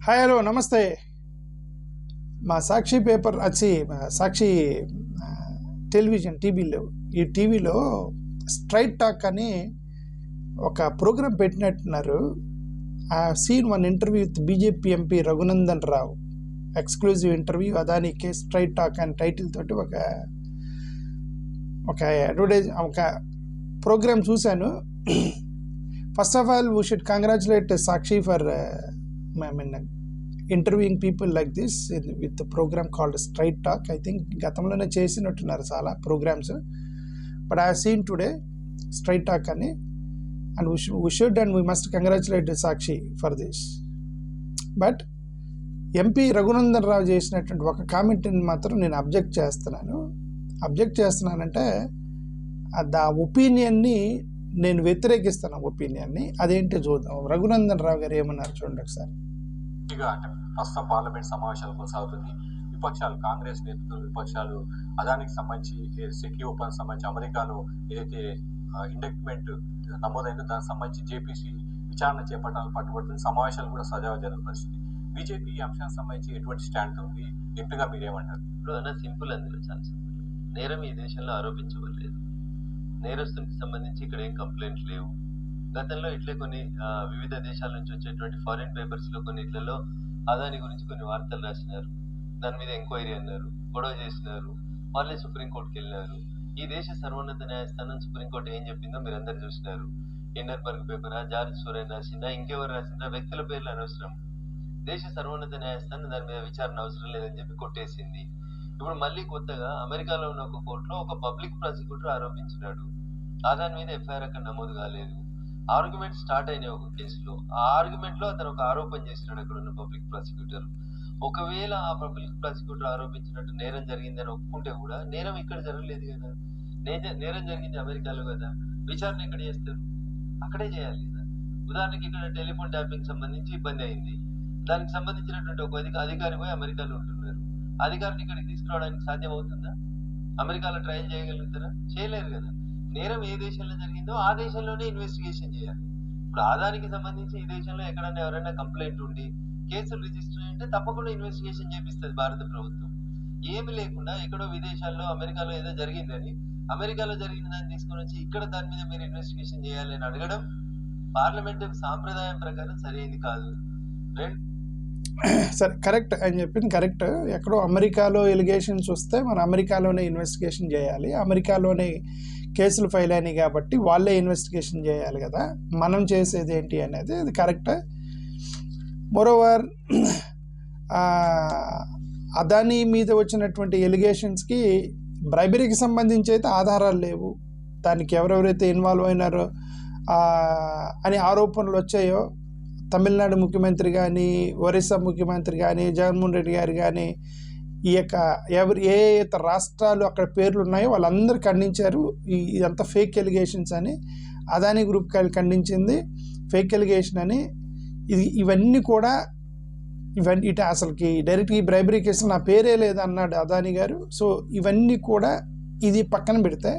Hi hello నమస్తే. మా సాక్షి paper వచ్చి సాక్షి టెలివిజన్ ఈ టీవీలో స్ట్రైట్ టాక్ అని ఒక ప్రోగ్రాం పెట్టినట్టున్నారు. ఆ seen one interview with BJP MP Raghunandan Rao, exclusive interview Adani case straight talk అని టైటిల్ తోటి ఒక అడ్వర్టైజ్ ఒక ప్రోగ్రామ్ చూశాను. First of all we should congratulate Sakshi for interviewing people like this with programme called straight talk. I think గతంలోనే చేసినట్టున్నారు చాలా programmes, but I seen today straight talk అని. And we should and we must congratulate Sakshi for this. But MP Raghunandan రావు చేసినటువంటి ఒక కామెంట్ని మాత్రం నేను object చేస్తున్నానంటే ఆ ఒపీనియన్ని నేను వ్యతిరేకిస్తాను. ఒపీనియన్ని అదేంటి చూద్దాం. రఘునందన్ రావు గారు ఏమన్నారు చూడండి ఒకసారి. అంటే ప్రస్తుతం పార్లమెంట్ సమావేశాలు కొనసాగుతుంది. విపక్షాలు, కాంగ్రెస్ నేతృత్వ విపక్షాలు అదానికి సంబంధించి సెక్యూ ఒప్పందం సంబంధించి అమెరికాలో ఏదైతే ఇండక్ట్మెంట్ నమోదైందో దానికి సంబంధించి జేపీసీ విచారణ చేపట్టాలని పట్టుబడుతుంది. సమావేశాలు కూడా సజావుగా జరిగిన పరిస్థితి. బీజేపీ ఈ అంశానికి సంబంధించి ఎటువంటి స్టాండ్ ఉంది? ఎంపీగా మీరేమంటారు? ఇప్పుడు అన్న సింపుల్, అందులో చాలా సింపుల్. నేరం ఈ దేశంలో ఆరోపించబడలేదు. నేరస్తునికి సంబంధించి ఇక్కడ ఏం కంప్లైంట్ లేవు. గతంలో ఇట్లే కొన్ని వివిధ దేశాల నుంచి వచ్చేటువంటి ఫారిన్ పేపర్స్ లో కొన్నిట్లలో అదాని గురించి కొన్ని వార్తలు రాసినారు. దాని మీద ఎంక్వైరీ అన్నారు, గొడవ చేసినారు, మళ్ళీ సుప్రీంకోర్టుకి వెళ్ళినారు. ఈ దేశ సర్వోన్నత న్యాయస్థానం సుప్రీంకోర్టు ఏం చెప్పిందో మీరు అందరు చూసినారు. హిండెన్బర్గ్ పేపరా, జార్జ్ సోరెన్ రాసిందా, ఇంకెవరు రాసిందా, వ్యక్తుల పేర్లు అనవసరం. దేశ సర్వోన్నత న్యాయస్థానం దాని మీద విచారణ అవసరం లేదని చెప్పి కొట్టేసింది. ఇప్పుడు మళ్ళీ కొత్తగా అమెరికాలో ఉన్న ఒక కోర్టులో ఒక పబ్లిక్ ప్రాసిక్యూటర్ ఆరోపించినాడు. అదాని మీద ఎఫ్ఐఆర్ అక్కడ నమోదు కాలేదు. ఆర్గ్యుమెంట్ స్టార్ట్ అయినాయి ఒక కేసులో. ఆ ఆర్గ్యుమెంట్ లో అతను ఒక ఆరోపణ చేసినాడు అక్కడ ఉన్న పబ్లిక్ ప్రాసిక్యూటర్. ఒకవేళ ఆ పబ్లిక్ ప్రాసిక్యూటర్ ఆరోపించినట్టు నేరం జరిగిందని ఒప్పుకుంటే కూడా నేరం ఇక్కడ జరగలేదు కదా. నేరం జరిగింది అమెరికాలో కదా. విచారణ ఎక్కడ చేస్తారు? అక్కడే చేయాలి కదా. ఉదాహరణకి ఇక్కడ టెలిఫోన్ ట్యాపింగ్ సంబంధించి ఇబ్బంది అయింది. దానికి సంబంధించినటువంటి ఒక అధికారి పోయి అమెరికాలో ఉంటున్నారు. అధికారిని ఇక్కడికి తీసుకురావడానికి సాధ్యం అవుతుందా? అమెరికాలో ట్రయల్ చేయగలుగుతారా? చేయలేరు కదా. నేరం ఏ దేశంలో జరిగిందో ఆ దేశంలోనే ఇన్వెస్టిగేషన్ చేయాలి. ఇప్పుడు ఆదానికి సంబంధించి ఈ దేశంలో ఎక్కడైనా ఎవరైనా కంప్లైంట్ ఉండి కేసులు రిజిస్టర్ అంటే తప్పకుండా ఇన్వెస్టిగేషన్ చేపిస్తుంది భారత ప్రభుత్వం. ఏమి లేకుండా ఎక్కడో విదేశాల్లో అమెరికాలో ఏదో జరిగిందని అమెరికాలో జరిగిన దాన్ని తీసుకొని వచ్చి ఇక్కడ దాని మీద మీరు ఇన్వెస్టిగేషన్ చేయాలి అని అడగడం పార్లమెంట్ సాంప్రదాయం ప్రకారం సరైనది కాదు. సరే, కరెక్ట్ అని చెప్పింది కరెక్ట్. ఎక్కడో అమెరికాలో ఎలిగేషన్స్ వస్తే మనం అమెరికాలోనే ఇన్వెస్టిగేషన్ చేయాలి. అమెరికాలోనే కేసులు ఫైల్ అయినాయి కాబట్టి వాళ్ళే ఇన్వెస్టిగేషన్ చేయాలి కదా. మనం చేసేది ఏంటి అనేది అది కరెక్ట్. మోరోవర్ అదానీ మీద వచ్చినటువంటి ఎలిగేషన్స్కి బ్రైబరీకి సంబంధించి అయితే ఆధారాలు లేవు. దానికి ఎవరెవరైతే ఇన్వాల్వ్ అయినారో అని ఆరోపణలు వచ్చాయో, తమిళనాడు ముఖ్యమంత్రి కానీ, ఒరిస్సా ముఖ్యమంత్రి కానీ, జగన్మోహన్ రెడ్డి గారు కానీ, ఈ యొక్క ఏ రాష్ట్రాలు అక్కడ పేర్లు ఉన్నాయో వాళ్ళందరూ ఖండించారు. ఇదంతా ఫేక్ ఎలిగేషన్స్ అని అదానీ గ్రూప్ ఖండించింది, ఫేక్ ఎలిగేషన్ అని. ఇవన్నీ కూడా ఇటు అసలుకి డైరెక్ట్గా ఈ బ్రైబరీ కేసులు నా పేరే లేదన్నాడు అదానీ గారు. సో ఇవన్నీ కూడా ఇది పక్కన పెడితే,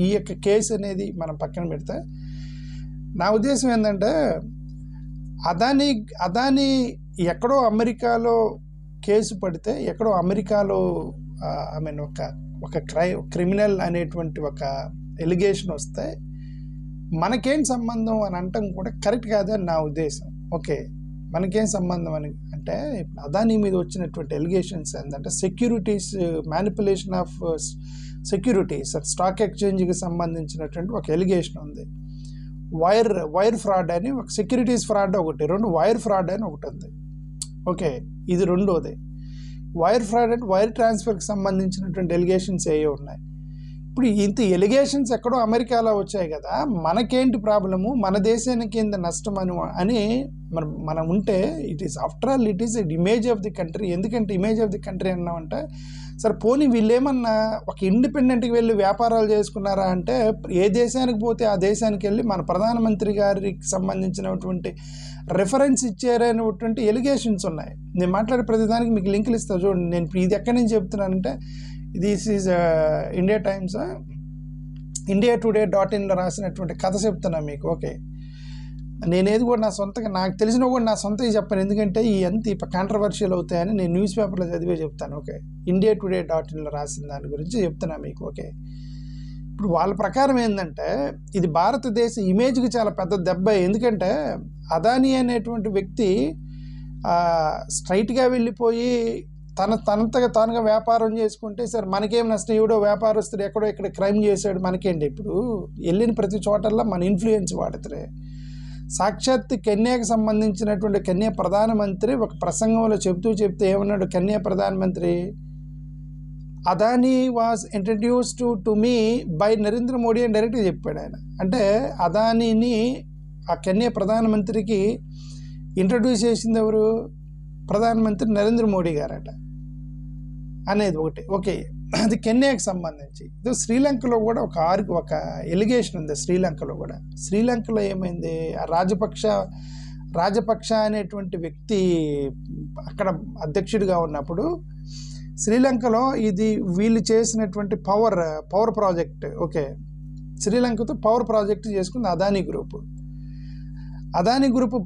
ఈ యొక్క కేసు అనేది మనం పక్కన పెడితే, నా ఉద్దేశం ఏంటంటే అదానీ ఎక్కడో అమెరికాలో కేసు పడితే, ఎక్కడో అమెరికాలో ఐ మీన్ ఒక క్రిమినల్ అనేటువంటి ఒక ఎలిగేషన్ వస్తే మనకేం సంబంధం అని అంటాం కూడా కరెక్ట్ కాదని నా ఉద్దేశం. ఓకే, మనకేం సంబంధం అని అంటే, అదానీ మీద వచ్చినటువంటి ఎలిగేషన్స్ ఏంటంటే securities, manipulation of securities, stock ఎక్స్చేంజ్కి సంబంధించినటువంటి ఒక ఎలిగేషన్ ఉంది. వైర్ ఫ్రాడ్ అని ఒక సెక్యూరిటీస్ ఫ్రాడ్ ఒకటి, రెండు వైర్ ఫ్రాడ్ అని ఒకటి ఉంది. ఓకే, ఇది రెండోది. వైర్ ఫ్రాడ్ అంటే వైర్ ట్రాన్స్ఫర్కి సంబంధించినటువంటి ఎలిగేషన్స్ ఏవో ఉన్నాయి. ఇప్పుడు ఇంత ఎలిగేషన్స్ ఎక్కడో అమెరికాలో వచ్చాయి కదా, మనకేంటి ప్రాబ్లము, మన దేశానికి ఇంత నష్టం అని మనం ఉంటే, it is after all it is image of the country. ఎందుకంటే ఇమేజ్ ఆఫ్ ది కంట్రీ అన్నామంటే, సరే పోనీ వీళ్ళేమన్నా ఒక ఇండిపెండెంట్కి వెళ్ళి వ్యాపారాలు చేసుకున్నారా అంటే, ఏ దేశానికి పోతే ఆ దేశానికి వెళ్ళి మన ప్రధానమంత్రి గారికి సంబంధించినటువంటి రెఫరెన్స్ ఇచ్చారనేటువంటి ఎలిగేషన్స్ ఉన్నాయి. నేను మాట్లాడే ప్రతిదానికి మీకు లింకులు ఇస్తాను చూడండి. నేను ఇది ఎక్కడి నుంచి చెప్తున్నానంటే, this is India times, indiatoday.in రాసినటువంటి కథ చెప్తున్నా మీకు. ఓకే, నేనేది కూడా నా సొంతంగా నాకు తెలిసినవి కూడా నా సొంతంగా చెప్పాను, ఎందుకంటే ఈ ఎంత కాంట్రవర్షియల్ అవుతాయని నేను న్యూస్ పేపర్లో చదివే చెప్తాను. ఓకే, indiatoday.inలో రాసిన దాని గురించి చెప్తున్నా మీకు. ఓకే, ఇప్పుడు వాళ్ళ ప్రకారం ఏంటంటే ఇది భారతదేశ ఇమేజ్కి చాలా పెద్ద దెబ్బ. ఎందుకంటే అదానీ అనేటువంటి వ్యక్తి స్ట్రైట్గా వెళ్ళిపోయి తనంతగా తానుగా వ్యాపారం చేసుకుంటే సరే మనకేం నష్టం, ఎవడో వ్యాపారస్తుడు ఎక్కడో ఇక్కడ క్రైమ్ చేశాడు మనకేంటి. ఇప్పుడు వెళ్ళిన ప్రతి చోటల్లో మన ఇన్ఫ్లుయెన్స్ వాడుతారే. సాక్షాత్ కెన్యాకి సంబంధించినటువంటి కెన్యా ప్రధానమంత్రి ఒక ప్రసంగంలో చెప్తే ఏమన్నాడు కెన్యా ప్రధానమంత్రి, Adani was introduced to me by Narendra Modi అని డైరెక్ట్గా చెప్పాడు ఆయన. అంటే అదానీని ఆ కెన్యా ప్రధానమంత్రికి ఇంట్రడ్యూస్ చేసింది ఎవరు? ప్రధానమంత్రి నరేంద్ర మోడీ గారట అనేది ఒకటి. ఓకే, అది కెన్యాకి సంబంధించి. ఇది శ్రీలంకలో కూడా ఒక ఎలిగేషన్ ఉంది. శ్రీలంకలో ఏమైంది, రాజపక్ష అనేటువంటి వ్యక్తి అక్కడ అధ్యక్షుడిగా ఉన్నప్పుడు శ్రీలంకలో ఇది వీళ్ళు చేసినటువంటి పవర్ ప్రాజెక్ట్. ఓకే, శ్రీలంకతో పవర్ ప్రాజెక్ట్ చేసుకుంది అదానీ గ్రూప్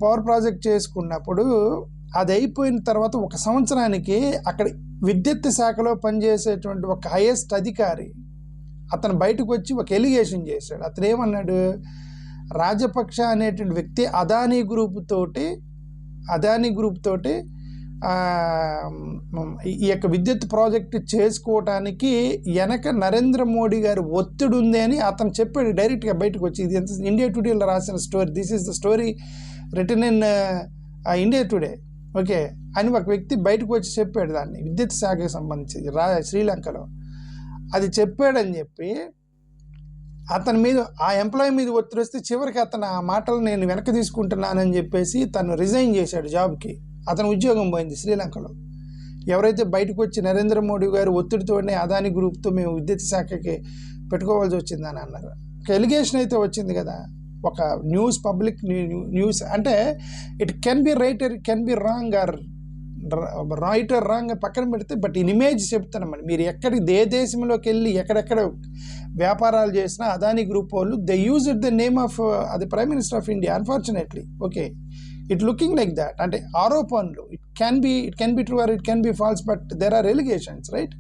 పవర్ ప్రాజెక్ట్ చేసుకున్నప్పుడు అది అయిపోయిన తర్వాత ఒక సంవత్సరానికి అక్కడ విద్యుత్ శాఖలో పనిచేసేటువంటి ఒక హైయెస్ట్ అధికారి అతను బయటకు వచ్చి ఒక ఎలిగేషన్ చేశాడు. అతను ఏమన్నాడు, రాజపక్ష అనేటువంటి వ్యక్తి అదానీ గ్రూప్ తోటి ఈ యొక్క విద్యుత్ ప్రాజెక్ట్ చేసుకోవటానికి వెనక నరేంద్ర మోడీ గారి ఒత్తిడి ఉంది అని అతను చెప్పాడు డైరెక్ట్గా బయటకు వచ్చి. ఇది ఎంత ఇండియా టుడేలో రాసిన story. This is the story return in India today. Okay, అని ఒక వ్యక్తి బయటకు వచ్చి చెప్పాడు దాన్ని, విద్యుత్ శాఖకి సంబంధించి శ్రీలంకలో అది చెప్పాడని చెప్పి అతని మీద ఆ ఎంప్లాయీ మీద ఒత్తిడి వస్తే చివరికి అతను ఆ మాటలు నేను వెనక్కి తీసుకుంటున్నానని చెప్పేసి తను రిజైన్ చేశాడు జాబ్కి. అతను ఉద్యోగం పోయింది శ్రీలంకలో. ఎవరైతే బయటకు వచ్చి నరేంద్ర మోడీ గారు ఒత్తిడితోనే అదానీ గ్రూప్తో మేము విద్యుత్ శాఖకి పెట్టుకోవాల్సి వచ్చిందని అన్నారు. ఒక ఎలిగేషన్ అయితే వచ్చింది కదా, ఒక పబ్లిక్ న్యూస్ అంటే it can B right are it can be wrong పక్కన పెడితే, బట్ ఇన్ ఇమేజ్ చెప్తున్నామండి. మీరు ఏ దేశంలోకి వెళ్ళి ఎక్కడెక్కడ వ్యాపారాలు చేసినా అదానీ గ్రూప్ వాళ్ళు they use it the name of అది prime minister of India unfortunately. Okay, it looking like that. అంటే ఆరోపణలు it can be true or it can be false, but there are allegations, right.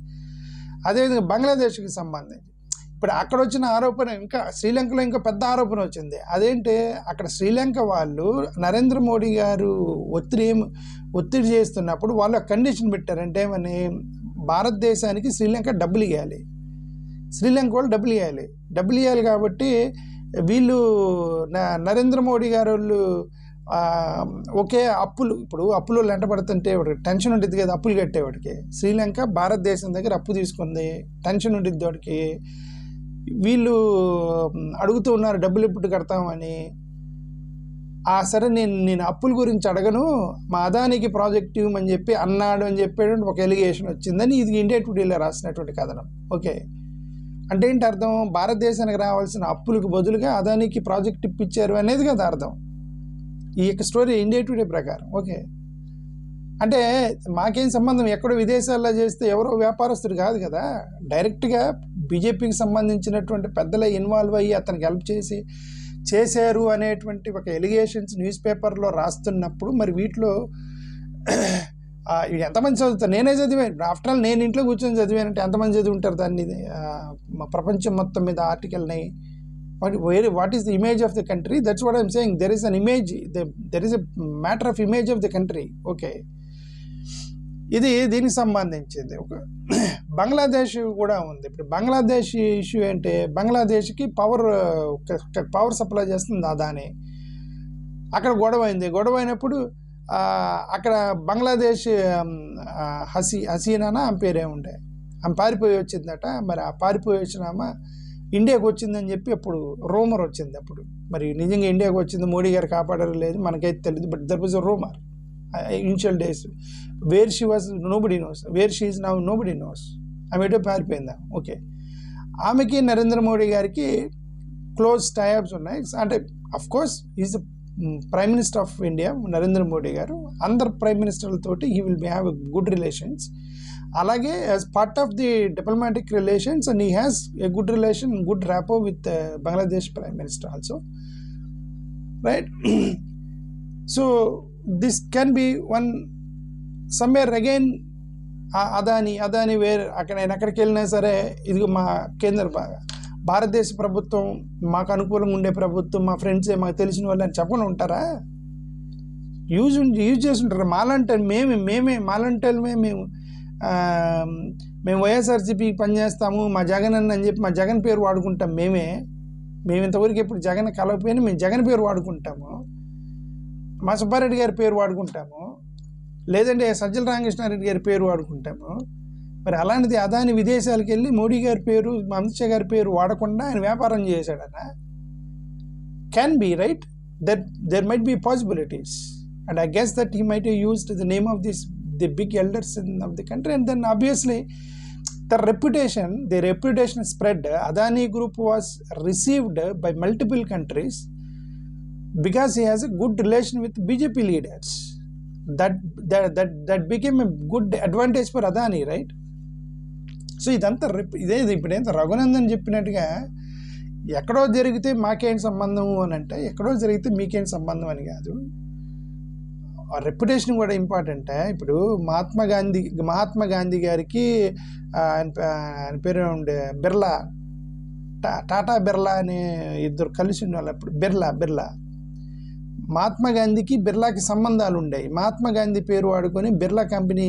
అదేవిధంగా బంగ్లాదేశ్కి సంబంధించి ఇప్పుడు అక్కడ వచ్చిన ఆరోపణ ఇంకా శ్రీలంకలో ఇంకా పెద్ద ఆరోపణ వచ్చింది. అదేంటి, అక్కడ శ్రీలంక వాళ్ళు నరేంద్ర మోడీ గారు ఒత్తిడి చేస్తున్నప్పుడు వాళ్ళు కండిషన్ పెట్టారంటే ఏమని, భారతదేశానికి శ్రీలంక డబ్బులు ఇవ్వాలి, శ్రీలంక వాళ్ళు డబ్బులు ఇవ్వాలి కాబట్టి వీళ్ళు నరేంద్ర మోడీ గారు వాళ్ళు ఒకే అప్పులు వెంటబడుతుంటే టెన్షన్ ఉంటుంది కదా అప్పులు కట్టేవాడికి. శ్రీలంక భారతదేశం దగ్గర అప్పు తీసుకుంది, టెన్షన్ ఉంటుంది వాడికి. వీళ్ళు అడుగుతూ ఉన్నారు డబ్బులు ఎప్పుడు కడతామని. సరే నేను అప్పుల గురించి అడగను, మా అదానికి ప్రాజెక్ట్ ఇవ్వమని చెప్పి అన్నాడు అని చెప్పేటువంటి ఒక ఎలిగేషన్ వచ్చిందని ఇది ఇండియా టుడేలో రాసినటువంటి కథనం. ఓకే, అంటే ఏంటి అర్థం, భారతదేశానికి రావాల్సిన అప్పులకు బదులుగా అదానికి ప్రాజెక్ట్ ఇప్పించారు అనేది కదా అర్థం ఈ యొక్క స్టోరీ ఇండియా టుడే ప్రకారం. ఓకే, అంటే మాకేం సంబంధం, ఎక్కడో విదేశాల్లో చేస్తే ఎవరో వ్యాపారస్తుడు కాదు కదా, డైరెక్ట్గా బీజేపీకి సంబంధించినటువంటి పెద్దలే ఇన్వాల్వ్ అయ్యి అతనికి హెల్ప్ చేశారు అనేటువంటి ఒక ఎలిగేషన్స్ న్యూస్ పేపర్లో రాస్తున్నప్పుడు మరి వీటిలో ఎంతమంది చదువుతారు? నేనే చదివాను. ఆఫ్టర్ ఆల్ నేను ఇంట్లో కూర్చొని చదివానంటే ఎంతమంది చదివి ఉంటారు దాన్ని? ప్రపంచం మొత్తం మీద ఆర్టికల్ని. What is the image of the country? That's what I'm saying. There is an image. There is a matter of image of the country. Okay. ఇది దీనికి సంబంధించింది. ఒక బంగ్లాదేశ్ కూడా ఉంది. ఇప్పుడు బంగ్లాదేశ్ ఇష్యూ ఏంటి, బంగ్లాదేశ్కి పవర్ సప్లై చేస్తుంది అదాని. అక్కడ గొడవ అయినప్పుడు అక్కడ బంగ్లాదేశ్ హసీనా ఆమె పేరే ఉండే, ఆమె పారిపోయి వచ్చిందట. మరి ఆ పారిపోయి వచ్చినామా ఇండియాకి వచ్చిందని చెప్పి అప్పుడు రూమర్ వచ్చింది. అప్పుడు మరి నిజంగా ఇండియాకి వచ్చింది, మోడీ గారు కాపాడరు లేదు మనకైతే తెలియదు, but there was a rumour initial days. Where she was nobody knows, where she is now nobody knows. ఆమె ఏటో పారిపోయిందా. ఓకే, ఆమెకి నరేంద్ర మోడీ గారికి క్లోజ్ టైఅప్స్ ఉన్నాయి. అంటే of course is the prime minister of India Narendra Modi garu, అందరు ప్రైమ్ మినిస్టర్లతోటి he will have good relations. అలాగే as part of the diplomatic relations and he has a good relation, good rapport with Bangladesh prime minister also. right? So this can be one somewhere again. Adani వేరే నేను ఎక్కడికి వెళ్ళినా సరే ఇది మా కేంద్ర భారతదేశ ప్రభుత్వం మాకు అనుకూలంగా ఉండే ప్రభుత్వం, మా ఫ్రెండ్సే, మాకు తెలిసిన వాళ్ళు అని చెప్పకుండా ఉంటారా? యూజ్ చేస్తుంటారు. మాలంటే మేము వైఎస్ఆర్సీపీకి పనిచేస్తాము, మా జగన్ అని చెప్పి మా జగన్ పేరు వాడుకుంటాం. మేము ఇంతవరకు ఎప్పుడు జగన్ కలవకపోయినా మేము జగన్ పేరు వాడుకుంటాము, మా సుబ్బారెడ్డి గారి పేరు వాడుకుంటాము, లేదంటే సజ్జల రామకృష్ణారెడ్డి గారి పేరు వాడుకుంటాము. మరి అలాంటిది అదాని విదేశాలకు వెళ్ళి మోడీ గారి పేరు, అమిత్ షా గారి పేరు వాడకుండా ఆయన వ్యాపారం చేశాడన్న. Can be right, that there might be possibilities, and I guess that he might have used the name of the big elders of the country, and then obviously their reputation spread. Adani Group was received by multiple countries because he has a good relation with BJP leaders. That became a good advantage for Adani, right? So ఇదంతా ఇప్పుడేంత రఘునందన్ చెప్పినట్టుగా ఎక్కడో జరిగితే మాకేంటి సంబంధం అని అంటే, ఎక్కడో జరిగితే మీకేంటి సంబంధం అని కాదు. రెప్యుటేషన్ కూడా ఇంపార్టెంటే. ఇప్పుడు మహాత్మా గాంధీ గారికి ఆయన పేరు ఉండే బిర్లా, టాటా బిర్లా అనే ఇద్దరు కలిసి ఉన్నవాళ్ళు. అప్పుడు బిర్లా మహాత్మా గాంధీకి బిర్లాకి సంబంధాలు ఉండేవి. మహాత్మా గాంధీ పేరు వాడుకొని బిర్లా కంపెనీ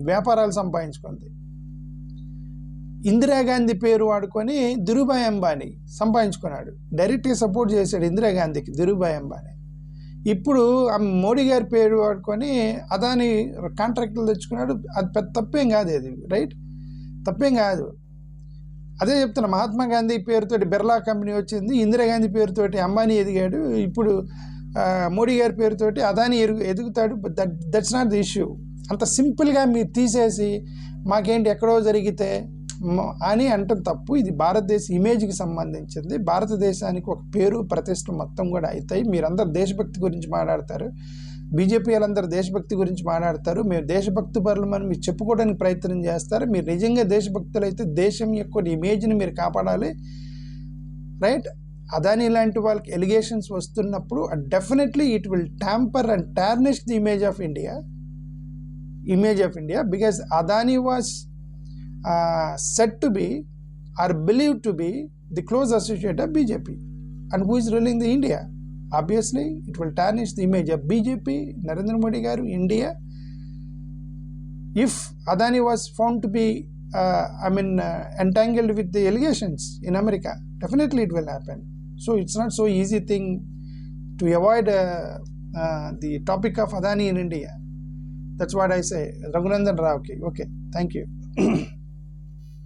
వ్యాపారాలు సంపాదించుకుంది. ఇందిరాగాంధీ పేరు వాడుకొని ధీరుభాయ్ అంబానీ సంపాదించుకున్నాడు. డైరెక్ట్గా సపోర్ట్ చేశాడు ఇందిరాగాంధీకి ధీరుభాయ్ అంబానీ. ఇప్పుడు మోడీ గారి పేరు వాడుకొని అదాని కాంట్రాక్టులు తెచ్చుకున్నాడు. అది పెద్ద తప్పేం కాదు, అది రైట్, తప్పేం కాదు. అదే చెప్తున్నా, మహాత్మా గాంధీ పేరుతోటి బిర్లా కంపెనీ వచ్చింది, ఇందిరాగాంధీ పేరుతోటి అంబానీ ఎదిగాడు, ఇప్పుడు మోడీ గారి పేరుతోటి అదాని ఎదుగుతాడు. That's not the issue. అంత సింపుల్గా మీరు తీసేసి మాకేంటి ఎక్కడో జరిగితే అని అంటాం తప్పు. ఇది భారతదేశ ఇమేజ్కి సంబంధించింది. భారతదేశానికి ఒక పేరు ప్రతిష్ట మొత్తం కూడా అవుతాయి. మీరందరూ దేశభక్తి గురించి మాట్లాడతారు, బీజేపీ వాళ్ళందరూ దేశభక్తి గురించి మాట్లాడతారు. మేము దేశభక్తి పరులు అని మీరు చెప్పుకోవడానికి ప్రయత్నం చేస్తారు. మీరు నిజంగా దేశభక్తులు అయితే దేశం యొక్క ఇమేజ్ని మీరు కాపాడాలి, రైట్? అదాని లాంటి వాళ్ళకి ఎలిగేషన్స్ వస్తున్నప్పుడు definitely it will tamper and tarnish the image of India because Adani was said to be or believed to be the close associate of BJP, and who is ruling the India. Obviously it will tarnish the image of BJP, Narendra Modi garu, India. If Adani was found to be entangled with the allegations in America, definitely it will happen. So it's not so easy thing to avoid the topic of Adani in India. That's what I say. Raghunandan Rao ki. Okay, thank you.